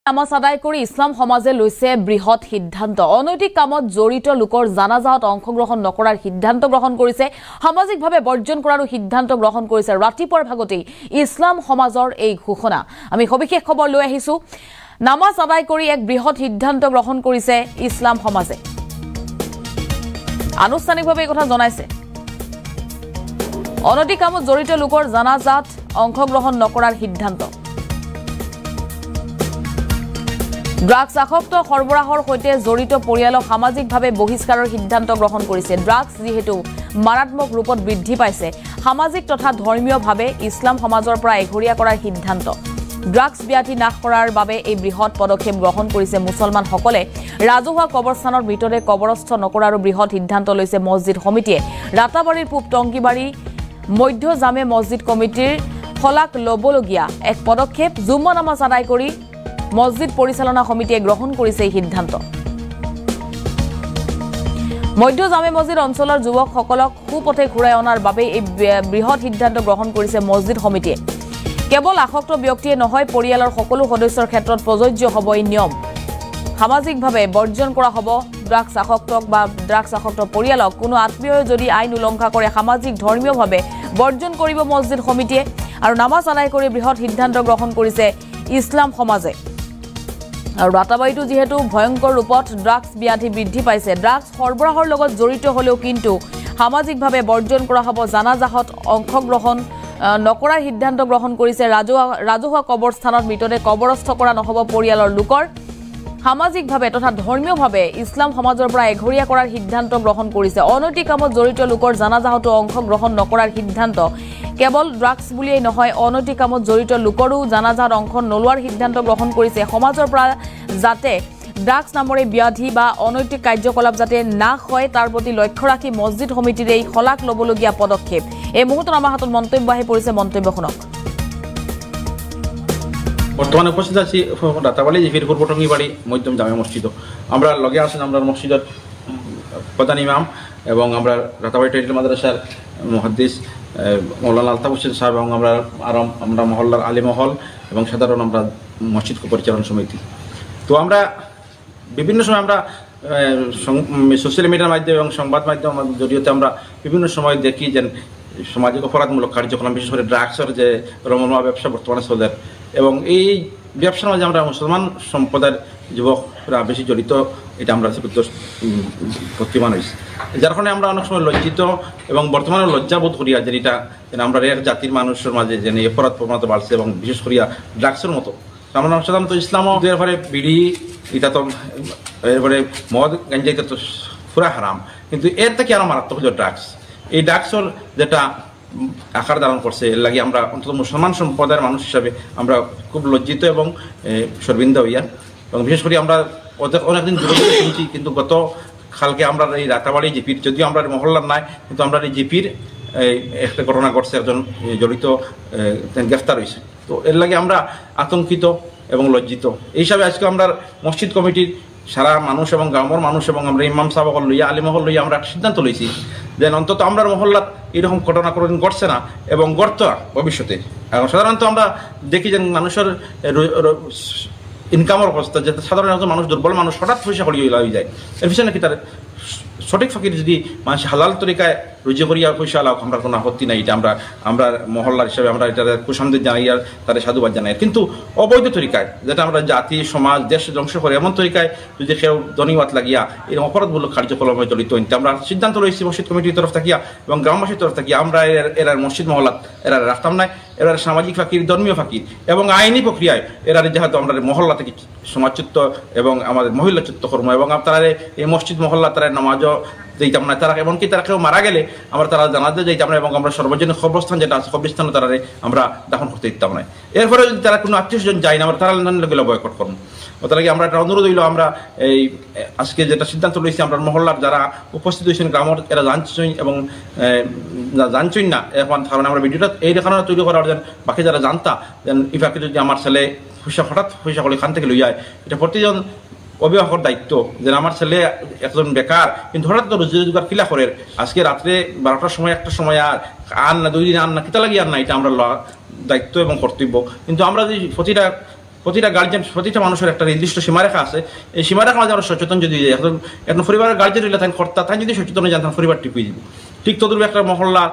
নামাজ আদায় কৰি ইছলাম সমাজে লৈছে বৃহৎ সিদ্ধান্ত। অনৈতিক কামত জড়িত লোকৰ জানাজাত অংশগ্ৰহণ নকৰাৰ সিদ্ধান্ত গ্ৰহণ কৰিছে, সামাজিকভাৱে বৰ্জন কৰাৰ সিদ্ধান্ত গ্ৰহণ কৰিছে। ৰাতিপুৱাৰ ভাগতেই ইছলাম সমাজৰ এই ঘোষণা। আমি সবিশেষ খবৰ লৈ আহিছো। নামাজ আদায় কৰি এক বৃহৎ সিদ্ধান্ত গ্ৰহণ কৰিছে ইছলাম সমাজে। আনুষ্ঠানিকভাৱে এই কথা জনাইছে। অনৈতিক কামত জড়িত লোকৰ জানাজাত অংশগ্ৰহণ নকৰাৰ সিদ্ধান্ত। ড্ৰাগছ আসক্ত সৰবৰাহৰ সৈতে জড়িত পৰিয়ালক সামাজিকভাৱে বহিষ্কাৰৰ সিদ্ধান্ত গ্ৰহণ কৰিছে। ড্ৰাগছ যিহেতু মাৰাত্মক ৰূপত বৃদ্ধি পাইছে, সামাজিক তথা ধৰ্মীয়ভাৱে ইছলাম সমাজৰ পৰা এঘৰীয়া কৰাৰ সিদ্ধান্ত। ড্ৰাগছ ব্যাধি নাশ কৰাৰ বাবে এই বৃহৎ পদক্ষেপ গ্ৰহণ কৰিছে মুছলমানসকলে। ৰাজহুৱা কবৰস্থানৰ ভিতৰে কবৰস্থ নকৰাৰো বৃহৎ সিদ্ধান্ত লৈছে মছজিদ সমিতিয়ে। ৰাতাবাৰীৰ পূব টংকিবাৰী মধ্য জামে মছজিদ কমিটিৰ শলাগ ল'বলগীয়া এক পদক্ষেপ। জুম্মা নামাজ আদায় কৰি মছজিদ পৰিচালনা সমিতিয়ে গ্ৰহণ কৰিছে এই সিদ্ধান্ত। মধ্য জামে মছজিদ অঞ্চলৰ যুৱকসকলক সুপথে ঘূৰাই অনাৰ বাবে এই বৃহৎ সিদ্ধান্ত গ্ৰহণ কৰিছে মছজিদ সমিতিয়ে। কেৱল আসক্ত ব্যক্তিয়ে নহয়, পৰিয়ালৰ সকলো সদস্যৰ ক্ষেত্ৰত প্ৰযোজ্য হ'ব এই নিয়ম। সামাজিকভাৱে বৰ্জন কৰা হ'ব ড্ৰাগছ আসক্তক বা ড্ৰাগছ আসক্ত পৰিয়ালক। কোনো আত্মীয়ই যদি আইন উলংঘা কৰে, সামাজিক ধৰ্মীয়ভাৱে বৰ্জন কৰিব মছজিদ সমিতিয়ে। আৰু নামাজ আদায় কৰি বৃহৎ সিদ্ধান্ত গ্ৰহণ কৰিছে ইছলাম সমাজে। আৰু ৰাতাবাৰীটো যিহেতু ভয়ংকৰ ৰূপত ড্ৰাগছ ব্যাধি বৃদ্ধি পাইছে, ড্ৰাগছ সৰবৰাহৰ লগত জড়িত হ'লেও কিন্তু সামাজিকভাৱে বৰ্জন কৰা হ'ব। জানাজাহত অংশগ্ৰহণ নকৰাৰ সিদ্ধান্ত গ্ৰহণ কৰিছে। ৰাজহুৱা কবৰস্থানৰ ভিতৰতে কবৰস্থ কৰা নহ'ব পৰিয়ালৰ লোকৰ। সামাজিকভাৱে তথা ধৰ্মীয়ভাৱে ইছলাম সমাজৰ পৰা এঘৰীয়া কৰাৰ সিদ্ধান্ত গ্ৰহণ কৰিছে। অনৈতিক কামত জড়িত লোকৰ জানাজাহতো অংশগ্ৰহণ নকৰাৰ সিদ্ধান্ত। কেৱল ড্ৰাগছ বুলিয়েই নহয়, অনৈতিক কামত জড়িত লোকৰো জানাজাত অংশ নোলোৱাৰ সিদ্ধান্ত গ্ৰহণ কৰিছে। সমাজৰ পৰা যাতে ড্ৰাগছ নামৰে ব্যাধি বা অনৈতিক কাৰ্যকলাপ যাতে নাশ হয়, তাৰ প্ৰতি লক্ষ্য ৰাখি মছজিদ সমিতিৰ এই শলাগ ল'বলগীয়া পদক্ষেপ। এই মুহূৰ্তত আমাৰ হাতত মন্তব্য আহি পৰিছে, মন্তব্য শুনক। বর্তমানে উপস্থিত আছি রাতাবাড়ি জিপির পূর্ব টঙ্গিবাড়ি মধ্যম জামে মসজিদ। আমরা লগে আছেন আমরা মসজিদের প্রধান ইমাম এবং আমরা রাতাবাড়ি টাইটেল মাদ্রাসার মুহাদ্দিস মৌলানা আলতাফ হোসেন সাহেব এবং আমরা মহল্লার আলী মহল এবং সাধারণ আমরা মসজিদ পরিচালনা সমিতি। তো আমরা বিভিন্ন সময় আমরা সোশ্যাল মিডিয়ার মাধ্যমে এবং সংবাদ মাধ্যমের জড়িয়ে আমরা বিভিন্ন সময় দেখি যে সামাজিক অপরাধমূলক কার্যক্রম, বিশেষ করে ড্রাগসের যে রমরমা ব্যবসা বর্তমানে চলে, এবং এই ব্যবসার মাঝে আমরা মুসলমান সম্প্রদায়ের যুবকরা বেশি জড়িত, এটা আমরা প্রতিমান হয়েছি। যার কারণে আমরা অনেক সময় লজ্জিত এবং বর্তমানে লজ্জাবোধ করিয়া যে এটা আমরা এক জাতির মানুষের মাঝে যে অপরাধ প্রবণতা বাড়ছে এবং বিশেষ করিয়া ড্রাগসের মতো। আমরা সাধারণত ইসলামও এরপরে বিড়ি, এটা তো এরপরে মদ গাঞ্জা, এটা তো পুরা হারাম, কিন্তু এর থেকে আরও মারাত্মক হল ড্রাগস। এই ড্রাগসের যেটা আকার ধারণ করছে, এর লাগে আমরা অন্তত মুসলমান সম্প্রদায়ের মানুষ হিসাবে আমরা খুব লজ্জিত এবং শর্মিন্দা হইয়া। এবং বিশেষ করে আমরা অনেকদিন দূরে শুনছি, কিন্তু গত কালকে আমরা এই রাতাবাড়ি জিপির, যদিও আমরা মহল্লার নাই, কিন্তু আমরা এই জিপির একটা ঘটনা ঘটছে, একজন জড়িত গ্রেফতার হয়েছে। তো এর লাগে আমরা আতঙ্কিত এবং লজ্জিত। এই হিসাবে আজকে আমরা মসজিদ কমিটির সারা মানুষ এবং গ্রামের মানুষ এবং আমরা ইমাম সাহেব লইয়া আলিমহল লইয়া আমরা একটা সিদ্ধান্ত লইছি যে অন্তত আমরা মহল্লাত এরকম ঘটনা কোনোদিন ঘটছে না এবং ঘটতো না ভবিষ্যতে। এখন সাধারণত আমরা দেখি যে মানুষের ইনকামের অবস্থা, যে সাধারণত মানুষ দুর্বল মানুষ হঠাৎ পয়সা করিয়ে হয়ে যায়, এর পিছনে কি তার সঠিক ফাঁকির যদি মানুষ হালাল তরিকায় রুজি করিয়া পয়সা লাভ, আমরা কোনো আপত্তি নাই। এটা আমরা মহল্লার হিসাবে আমরা এটা কুসন্দেহ জানাই আর তাদের সাধুবাদ জানাই। কিন্তু অবৈধ তরিকায়, যেটা আমরা জাতি সমাজ দেশ ধ্বংস করে, এমন তরিকায় যদি কেউ ধনীবাদ লাগিয়া এরকম অপরাধমূলক কার্যক্রমে জড়িত হইতে আমরা সিদ্ধান্ত লইছি মসজিদ কমিটির তরফ থাকিয়া এবং গ্রামবাসীর তরফ থাকিয়া। আমরা এরা মসজিদ মহল্লাত এরা রাখতাম নাই, এরা সামাজিক ফাঁকির, ধর্মীয় ফাঁকির এবং আইনি প্রক্রিয়ায় এরা যেহেতু আমরা মহল্লা থেকে সমাজচ্যুত এবং আমাদের মহিলাচ্যুত কর্ম, এবং তারা এই মসজিদ মহল্লা তারা নামাজও যেতাম না, তারা এমনকি তারা কেউ মারা গেলে আমরা তারা জানাতে যাইতাম না, এবং আমরা সর্বজনীন কবরস্থান যেটা আছে কবরস্থানে তারা আমরা দাফন করতে দিতাম না। এরপরে যদি তারা কোনো আত্মীয়স্বজন যায় না, আমরা তারা গেলে বয়কট করবো। তার আগে আমরা একটা অনুরোধ হইল, আমরা এই আজকে যেটা সিদ্ধান্ত লইছি, আমরা মহল্লার যারা উপস্থিত হয়েছেন গ্রামের, এরা জানছেন এবং জানছেন না এখন, কারণ আমরা ভিডিওটা এই কারণে তৈরি করার যেন বাকি যারা জানতা যেন ইফাকে যদি আমার ছেলে হঠাৎ পয়সা করে এখান থেকে লই যায়, এটা প্রতিজন অভিভাবকের দায়িত্ব। যে আমার ছেলে একজন বেকার, কিন্তু হঠাৎ তো রোজি রোজগার কিলা করে, আজকে রাত্রে 12টার সময় 1টার সময় আর না 2 দিন আর না কিতা লাগি আর না, এটা আমরা দায়িত্ব এবং কর্তব্য। কিন্তু আমরা যদি প্রতিটা প্রতিটা গার্জেন প্রতিটা মানুষের একটা নির্দিষ্ট সীমারেখা আছে। এই সীমারেখা মাঝে আমরা সচেতন যদি এখন পরিবারের গার্জেন হইলে তাই কর্তা তাই যদি সচেতন জানতাম পরিবার টিপিয়ে দিব। ঠিক তদুর একটা মহল্লা